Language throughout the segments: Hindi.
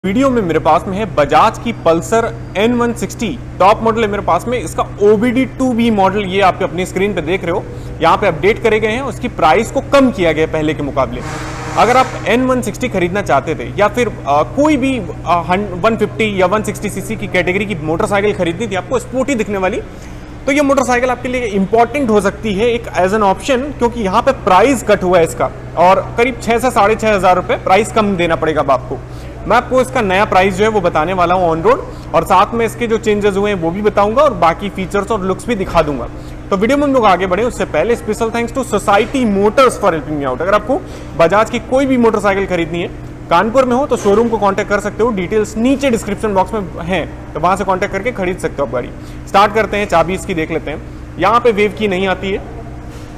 वीडियो में मेरे पास में है बजाज की पल्सर N160 टॉप मॉडल है मेरे पास में। इसका OBD2B मॉडल ये आप अपनी स्क्रीन पे देख रहे हो, यहाँ पे अपडेट करे गए हैं। उसकी प्राइस को कम किया गया पहले के मुकाबले। अगर आप N160 खरीदना चाहते थे या फिर कोई भी 150 या 160 सीसी की कैटेगरी की मोटरसाइकिल खरीदनी थी आपको स्पोर्टी दिखने वाली, तो ये मोटरसाइकिल आपके लिए इंपॉर्टेंट हो सकती है एक एज एन ऑप्शन, क्योंकि यहाँ पे प्राइस कट हुआ है इसका और करीब 6 से 6,500 रुपये प्राइस कम देना पड़ेगा अब आपको। मैं आपको इसका नया प्राइस जो है वो बताने वाला हूँ ऑन रोड, और साथ में इसके जो चेंजेस हुए हैं वो भी बताऊंगा और बाकी फीचर्स और लुक्स भी दिखा दूंगा। तो वीडियो में हम लोग आगे बढ़े उससे पहले special thanks to society motors for helping me out. अगर आपको बजाज की कोई भी मोटरसाइकिल खरीदनी है, कानपुर में हो तो शोरूम को कांटेक्ट कर सकते हो। डिटेल्स नीचे डिस्क्रिप्शन बॉक्स में हैं, तो वहां से कांटेक्ट करके खरीद सकते हो आप गाड़ी। स्टार्ट करते हैं, चाबी इसकी देख लेते हैं। यहाँ पे वेव की नहीं आती है,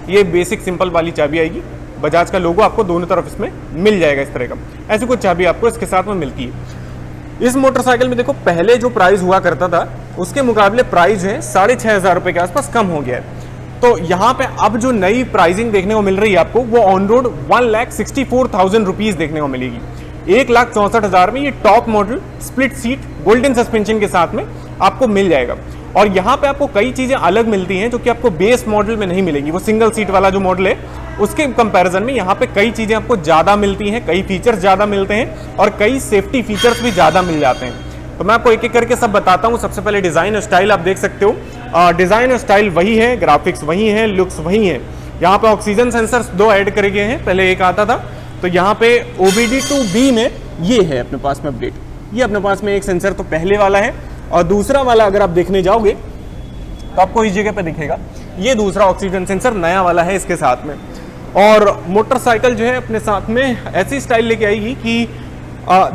ये बेसिक सिंपल वाली चाबी आएगी। बजाज का लोगो आपको दोनों तरफ इसमें मिल जाएगा इस तरह का। ऐसी कुछ चाबी आपको इसके साथ में मिलती है। इस मोटरसाइकिल में देखो पहले जो प्राइस हुआ करता था उसके मुकाबले प्राइस जो है 6,500 रुपए के आसपास कम हो गया है। तो यहाँ पे अब जो नई प्राइसिंग देखने को मिल रही है आपको वो ऑन रोड 1,64,000 रुपीज देखने को मिलेगी। 1,64,000 में ये top model split seat golden suspension के साथ में आपको मिल जाएगा। और यहाँ पे आपको कई चीजें अलग मिलती हैं जो कि आपको बेस मॉडल में नहीं मिलेंगी। वो सिंगल सीट वाला जो मॉडल है उसके कंपैरिजन में यहाँ पे कई चीजें आपको ज्यादा मिलती हैं, कई फीचर्स ज्यादा मिलते हैं और कई सेफ्टी फीचर्स भी ज्यादा मिल जाते हैं। तो मैं आपको एक एक करके सब बताता हूँ। सबसे पहले डिजाइन और स्टाइल आप देख सकते हो। डिजाइन और स्टाइल वही है, ग्राफिक्स वही है, लुक्स वही है। यहाँ पे ऑक्सीजन सेंसर्स 2 ऐड करे गए हैं, पहले एक आता था। तो यहाँ पे OBD2B में ये है अपने पास में अपडेट। ये अपने पास में एक सेंसर तो पहले वाला है और दूसरा वाला अगर आप देखने जाओगे तो आपको इस जगह पे दिखेगा ये दूसरा ऑक्सीजन सेंसर नया वाला है इसके साथ में। और मोटरसाइकिल जो है अपने साथ में ऐसी स्टाइल लेके आएगी कि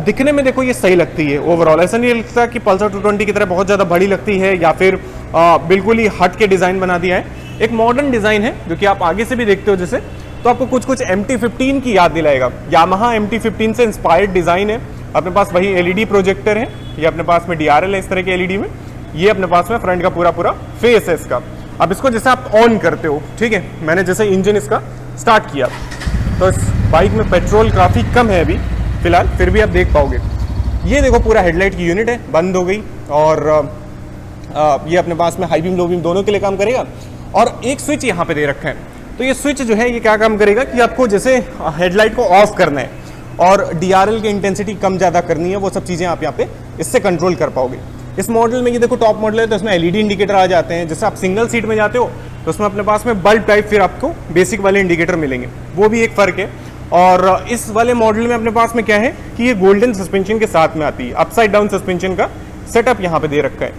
दिखने में देखो ये सही लगती है ओवरऑल। ऐसा नहीं लगता कि पल्सर 220 की तरह बहुत ज़्यादा बड़ी लगती है या फिर बिल्कुल ही हट के डिज़ाइन बना दिया है। एक मॉडर्न डिज़ाइन है जो कि आप आगे से भी देखते हो जैसे, तो आपको कुछ कुछ MT-15 की याद दिलाएगा। यामाहा MT-15 से इंस्पायर्ड डिज़ाइन है। अपने पास वही LED प्रोजेक्टर है, ये अपने पास में DRL है इस तरह के LED में। ये अपने पास में फ्रंट का पूरा फेस है इसका। अब इसको जैसे आप ऑन करते हो, ठीक है, मैंने जैसे इंजन इसका स्टार्ट किया तो इस बाइक में पेट्रोल काफ़ी कम है अभी फिलहाल, फिर भी आप देख पाओगे। ये देखो पूरा हेडलाइट की यूनिट है, बंद हो गई। और ये अपने पास में हाई बीम लो बीम दोनों के लिए काम करेगा। और एक स्विच यहाँ पे दे रखा है। तो ये स्विच जो है ये क्या काम करेगा कि आपको जैसे हेडलाइट को ऑफ करना है और DRL की इंटेंसिटी कम ज़्यादा करनी है, वो सब चीज़ें आप यहाँ पे इससे कंट्रोल कर पाओगे। इस मॉडल में ये देखो टॉप मॉडल है तो इसमें LED इंडिकेटर आ जाते हैं। जैसे आप सिंगल सीट में जाते हो तो उसमें अपने पास में बल्ब टाइप फिर आपको बेसिक वाले इंडिकेटर मिलेंगे, वो भी एक फ़र्क है। और इस वाले मॉडल में अपने पास में क्या है कि ये गोल्डन सस्पेंशन के साथ में आती है। अपसाइड डाउन सस्पेंशन का सेटअप यहाँ पे दे रखा है।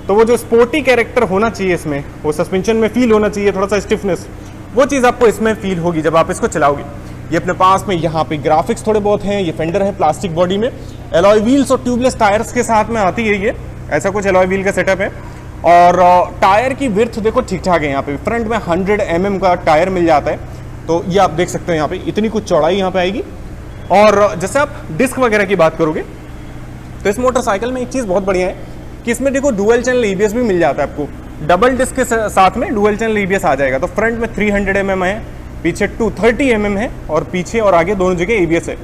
तो वो जो स्पोर्टी कैरेक्टर होना चाहिए इसमें, वो सस्पेंशन में फील होना चाहिए, थोड़ा सा स्टिफनेस, वो चीज़ आपको इसमें फील होगी जब आप इसको चलाओगे। ये अपने पास में यहाँ पे ग्राफिक्स थोड़े बहुत हैं। ये फेंडर है प्लास्टिक बॉडी में, एलॉय व्हील्स और ट्यूबलेस टायर्स के साथ में आती है। ये ऐसा कुछ एलॉय व्हील का सेटअप है। और टायर की विड्थ देखो ठीक ठाक है। यहाँ पे फ्रंट में 100 mm का टायर मिल जाता है। तो ये आप देख सकते हो यहाँ पे इतनी कुछ चौड़ाई यहाँ पे आएगी। और जैसे आप डिस्क वगैरह की बात करोगे तो इस मोटरसाइकिल में एक चीज़ बहुत बढ़िया है कि इसमें देखो डुअल चैनल ABS भी मिल जाता है आपको। डबल डिस्क के साथ में डुअल चैनल ABS आ जाएगा। तो फ्रंट में 300 mm है, पीछे 230 mm है और पीछे और आगे दोनों जगह ABS है।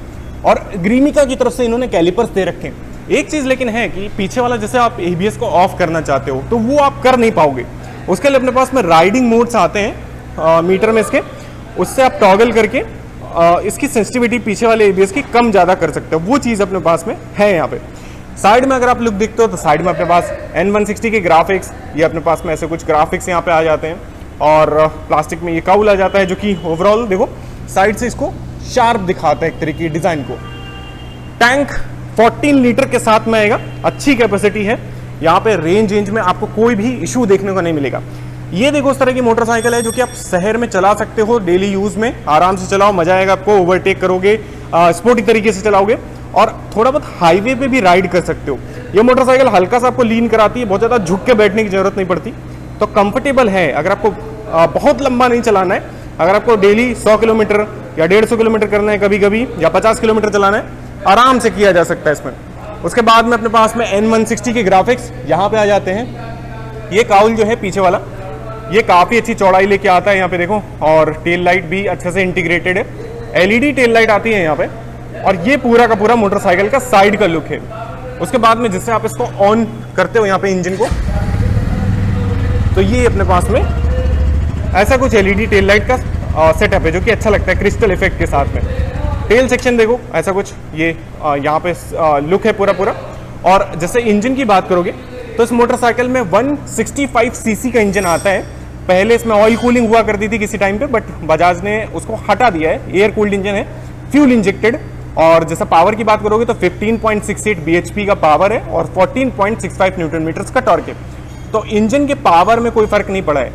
और ग्रीमिका की तरफ से इन्होंने कैलिपर्स दे रखे हैं। एक चीज़ लेकिन है कि पीछे वाला जैसे आप ABS को ऑफ करना चाहते हो तो वो आप कर नहीं पाओगे। उसके लिए अपने पास में राइडिंग मोड्स आते हैं मीटर में इसके, उससे आप टॉगल करके इसकी सेंसिटिविटी पीछे वाले ABS की कम ज़्यादा कर सकते हो। वो चीज़ अपने पास में है यहाँ पे। साइड में अगर आप लुक देखते हो तो साइड में अपने पास N160 के ग्राफिक्स, ये अपने पास में ऐसे कुछ ग्राफिक्स यहाँ पे आ जाते हैं। और प्लास्टिक में ये काउल आ जाता है जो कि ओवरऑल देखो साइड से इसको शार्प दिखाता है एक तरीके की डिज़ाइन को। टैंक 14 लीटर के साथ में आएगा, अच्छी कैपेसिटी है। यहाँ पे रेंज में आपको कोई भी इशू देखने को नहीं मिलेगा। ये देखो इस तरह की मोटरसाइकिल है जो कि आप शहर में चला सकते हो, डेली यूज में आराम से चलाओ, मजा आएगा आपको। ओवरटेक करोगे, स्पोर्टी तरीके से चलाओगे और थोड़ा बहुत हाईवे पे भी राइड कर सकते हो। ये मोटरसाइकिल हल्का सा आपको लीन कराती है, बहुत ज़्यादा झुक के बैठने की जरूरत नहीं पड़ती, तो कंफर्टेबल है। अगर आपको बहुत लंबा नहीं चलाना है, अगर आपको डेली 100 किलोमीटर या 150 किलोमीटर करना है कभी कभी, या 50 किलोमीटर चलाना है, आराम से किया जा सकता है इसमें। उसके बाद में अपने पास में N160 के ग्राफिक्स यहाँ पे आ जाते हैं। ये काउल जो है पीछे वाला, ये काफ़ी अच्छी चौड़ाई लेके आता है यहाँ पे देखो। और टेल लाइट भी अच्छे से इंटीग्रेटेड है, LED टेल लाइट आती है यहाँ पे। और ये पूरा का पूरा मोटरसाइकिल का साइड का लुक है। उसके बाद में जिससे आप इसको ऑन करते हो यहाँ पे इंजन को, तो ये अपने पास में ऐसा कुछ एलईडी टेल लाइट का सेटअप है जो कि अच्छा लगता है क्रिस्टल इफेक्ट के साथ में। टेल सेक्शन देखो ऐसा कुछ ये यहाँ पे लुक है पूरा। और जैसे इंजन की बात करोगे तो इस मोटरसाइकिल में 165 सीसी का इंजन आता है। पहले इसमें ऑयल कूलिंग हुआ करती थी किसी टाइम पे, बट बजाज ने उसको हटा दिया है। एयर कूल्ड इंजन है, फ्यूल इंजेक्टेड। और जैसे पावर की बात करोगे तो 15.68 bhp का पावर है और 14.65 न्यूटन मीटर्स का टॉर्क है। तो इंजन के पावर में कोई फर्क नहीं पड़ा है,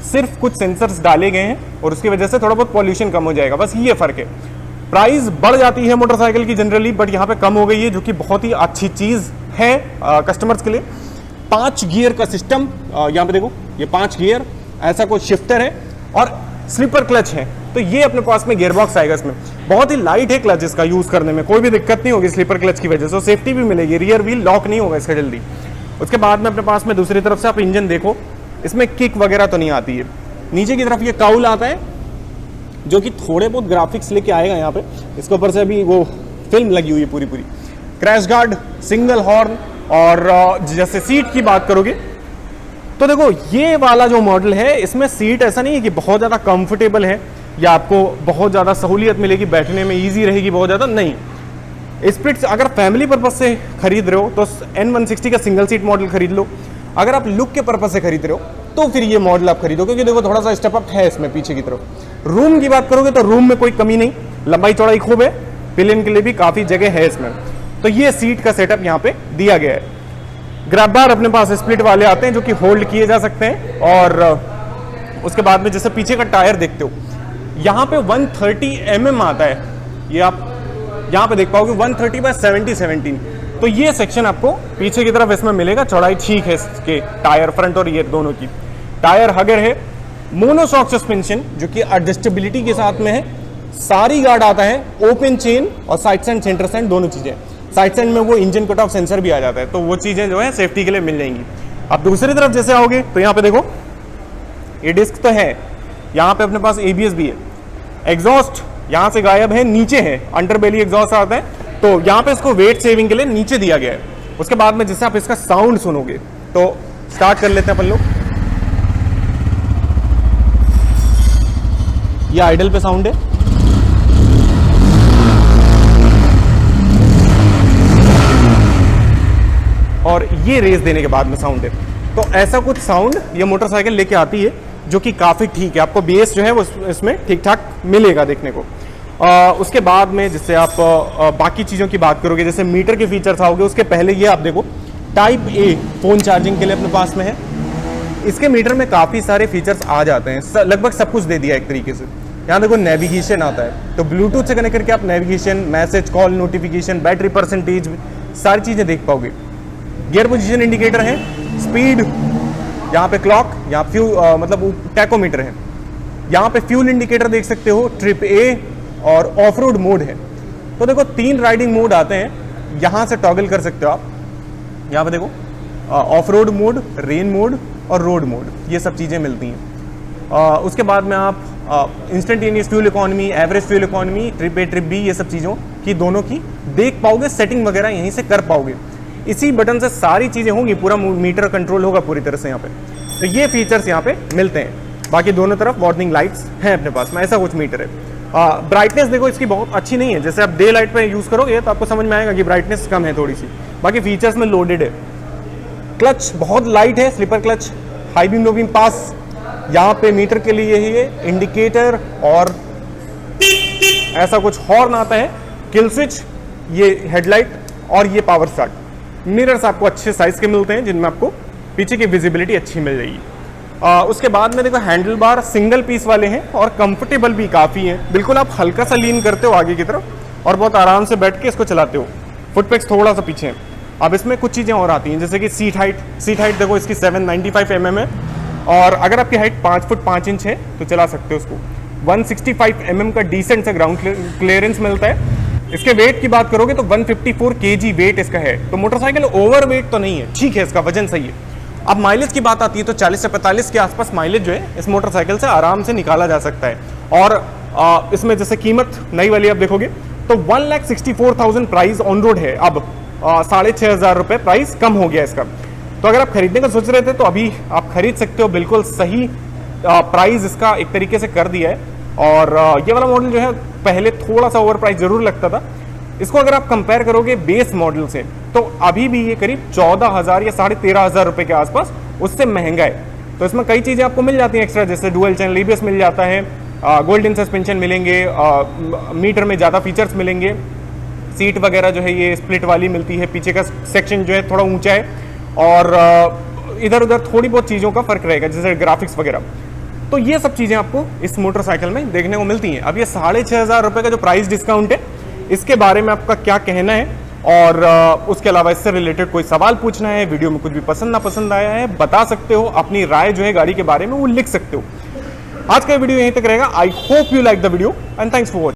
सिर्फ कुछ सेंसर्स डाले गए हैं और उसकी वजह से थोड़ा बहुत पॉल्यूशन कम हो जाएगा, बस ये फर्क है। प्राइस बढ़ जाती है मोटरसाइकिल की जनरली, बट यहाँ पे कम हो गई है, जो कि बहुत ही अच्छी चीज है कस्टमर्स के लिए। 5 गियर का सिस्टम, यहाँ पे देखो ये 5 गियर, ऐसा कोई शिफ्टर है और स्लीपर क्लच है। तो ये अपने पास में गियर बॉक्स आएगा इसमें। बहुत ही लाइट है क्लच, इसका यूज करने में कोई भी दिक्कत नहीं होगी स्लीपर क्लच की वजह से। सेफ्टी भी मिलेगी, रियर व्हील लॉक नहीं होगा इसका जल्दी। उसके बाद में अपने पास में दूसरी तरफ से आप इंजन देखो, इसमें किक वगैरह तो नहीं आती है। नीचे की तरफ ये काउल आता है जो कि थोड़े बहुत ग्राफिक्स लेके आएगा यहाँ पे। इसके ऊपर से अभी वो फिल्म लगी हुई है पूरी। Crash guard, single horn. और जैसे सीट की बात करोगे तो देखो ये वाला जो मॉडल है इसमें सीट ऐसा नहीं है कि बहुत ज़्यादा कंफर्टेबल है या आपको बहुत ज़्यादा सहूलियत मिलेगी, बैठने में ईजी रहेगी बहुत ज़्यादा, नहीं। स्प्लिट अगर फैमिली पर्पज से खरीद रहे हो तो N160 का सिंगल सीट मॉडल खरीद लो। अगर आप लुक के पर्पज से खरीद रहे हो तो फिर ये मॉडल आप खरीदो, क्योंकि देखो थोड़ा सा स्टेप अप है इसमें पीछे की तरफ। रूम की बात करोगे तो रूम में कोई कमी नहीं, लंबाई चौड़ाई खूब है, पिलियन के लिए भी काफ़ी जगह है इसमें। तो ये सीट का सेटअप यहाँ पे दिया गया है। ग्रैब बार अपने पास स्प्लिट वाले आते हैं जो कि होल्ड किए जा सकते हैं। और उसके बाद में जैसे पीछे का टायर देखते हो, यहाँ पे 130 mm आता है, ये आप यहाँ पे देख पाओगे 130/70-17। तो ये सेक्शन आपको पीछे की तरफ इसमें मिलेगा। चौड़ाई ठीक है इसके टायर, फ्रंट और रियर दोनों की। टायर हगर है, मोनोशॉक सस्पेंशन जो कि एडजस्टेबिलिटी के साथ में है। सारी गार्ड आता है, ओपन चेन और साइड स्टैंड सेंटर स्टैंड दोनों चीजें। साइड स्टैंड में वो इंजन कट ऑफ सेंसर भी आ जाता है, तो वो चीजें जो है सेफ्टी के लिए मिल जाएंगी। अब दूसरी तरफ जैसे आओगे तो यहाँ पे देखो ये डिस्क तो है, यहाँ पे अपने पास ABS भी है। एग्जॉस्ट यहाँ से गायब है, नीचे है, अंडरबेली एग्जॉस्ट आता है, तो यहाँ पे इसको वेट सेविंग के लिए नीचे दिया गया है। उसके बाद में जैसे आप इसका साउंड सुनोगे तो स्टार्ट कर लेते हैं अपन लोग। ये आइडल पे साउंड है, और ये रेस देने के बाद में साउंड है। तो ऐसा कुछ साउंड ये मोटरसाइकिल लेके आती है जो कि काफ़ी ठीक है। आपको बेस जो है वो इसमें ठीक ठाक मिलेगा देखने को। उसके बाद में जैसे आप बाकी चीज़ों की बात करोगे, जैसे मीटर के फीचर्स आओगे, उसके पहले ये आप देखो टाइप A फ़ोन चार्जिंग के लिए अपने पास में है। इसके मीटर में काफ़ी सारे फीचर्स आ जाते हैं, लगभग सब कुछ दे दिया एक तरीके से। यहाँ देखो नेविगेशन आता है, तो ब्लूटूथ से कनेक्ट करके आप navigation, message, call, notification, battery percentage, सारी चीज़ें देख पाओगे। गियर पोजीशन इंडिकेटर है, स्पीड, यहाँ पे क्लॉक, यहाँ फ्यूल मतलब टैकोमीटर है, यहाँ पे फ्यूल इंडिकेटर देख सकते हो, ट्रिप A और ऑफ रोड मोड है। तो देखो 3 राइडिंग मोड आते हैं, यहाँ से टॉगल कर सकते हो आप। यहाँ पे देखो of road mode, rain mode और रोड मोड, ये सब चीज़ें मिलती हैं। उसके बाद में आप instantaneous fuel economy, average fuel economy, trip A trip B, ये सब चीज़ों की दोनों की देख पाओगे, सेटिंग वगैरह यहीं से कर पाओगे। इसी बटन से सारी चीज़ें होंगी, पूरा मीटर कंट्रोल होगा पूरी तरह से यहाँ पे। तो ये फीचर्स यहाँ पे मिलते हैं। बाकी दोनों तरफ वार्निंग लाइट्स हैं अपने पास में, ऐसा कुछ मीटर है। ब्राइटनेस देखो इसकी बहुत अच्छी नहीं है, जैसे आप डे लाइट पे यूज़ करोगे तो आपको समझ में आएगा कि ब्राइटनेस कम है थोड़ी सी। बाकी फीचर्स में लोडेड है। क्लच बहुत लाइट है, slipper clutch, high beam low beam pass. यहाँ पे मीटर के लिए ये इंडिकेटर और ऐसा कुछ हॉर्न आता है, किल स्विच, ये हेडलाइट और ये पावर स्टार्ट। मिरर्स आपको अच्छे साइज के मिलते हैं जिनमें आपको पीछे की विजिबिलिटी अच्छी मिल जाएगी। उसके बाद में देखो हैंडल बार सिंगल पीस वाले हैं और कंफर्टेबल भी काफ़ी हैं। बिल्कुल आप हल्का सा लीन करते हो आगे की तरफ और बहुत आराम से बैठ के इसको चलाते हो। फुटपेक्स थोड़ा सा पीछे हैं। अब इसमें कुछ चीज़ें और आती हैं, जैसे कि सीट हाइट देखो इसकी 795 mm है, और अगर आपकी हाइट 5 फुट 5 इंच है तो चला सकते हो उसको। 165 mm का डिसेंट सा ग्राउंड क्लियरेंस मिलता है। इसके वेट की बात करोगे तो 154 kg वेट इसका है, तो मोटरसाइकिल ओवर वेट तो नहीं है, ठीक है, इसका वजन सही है। अब माइलेज की बात आती है तो 40 से 45 के आसपास माइलेज जो है इस मोटरसाइकिल से आराम से निकाला जा सकता है। और इसमें जैसे कीमत नई वाली आप देखोगे तो 1,64,000 प्राइस ऑन रोड है अब 6,500 रुपये प्राइस कम हो गया इसका। तो अगर आप खरीदने का सोच रहे थे तो अभी आप खरीद सकते हो, बिल्कुल सही प्राइस इसका एक तरीके से कर दिया है। और ये वाला मॉडल जो है पहले थोड़ा सा ओवर प्राइस जरूर लगता था। इसको अगर आप कंपेयर करोगे बेस मॉडल से तो अभी भी ये करीब 14,000 या 13,500 रुपए के आसपास उससे महंगा है। तो इसमें कई चीज़ें आपको मिल जाती हैं एक्स्ट्रा, जैसे डुअल चैनल ABS मिल जाता है, गोल्डन सस्पेंशन मिलेंगे, मीटर में ज़्यादा फीचर्स मिलेंगे, सीट वगैरह जो है ये स्प्लिट वाली मिलती है, पीछे का सेक्शन जो है थोड़ा ऊंचा है, और इधर उधर थोड़ी बहुत चीज़ों का फर्क रहेगा जैसे ग्राफिक्स वगैरह। तो ये सब चीज़ें आपको इस मोटरसाइकिल में देखने को मिलती हैं। अब ये 6,500 रुपये का जो प्राइस डिस्काउंट है, इसके बारे में आपका क्या कहना है, और उसके अलावा इससे रिलेटेड कोई सवाल पूछना है, वीडियो में कुछ भी पसंद ना पसंद आया है बता सकते हो, अपनी राय जो है गाड़ी के बारे में वो लिख सकते हो। आज का वीडियो यहीं तक रहेगा। I hope you like the video and thanks for watching.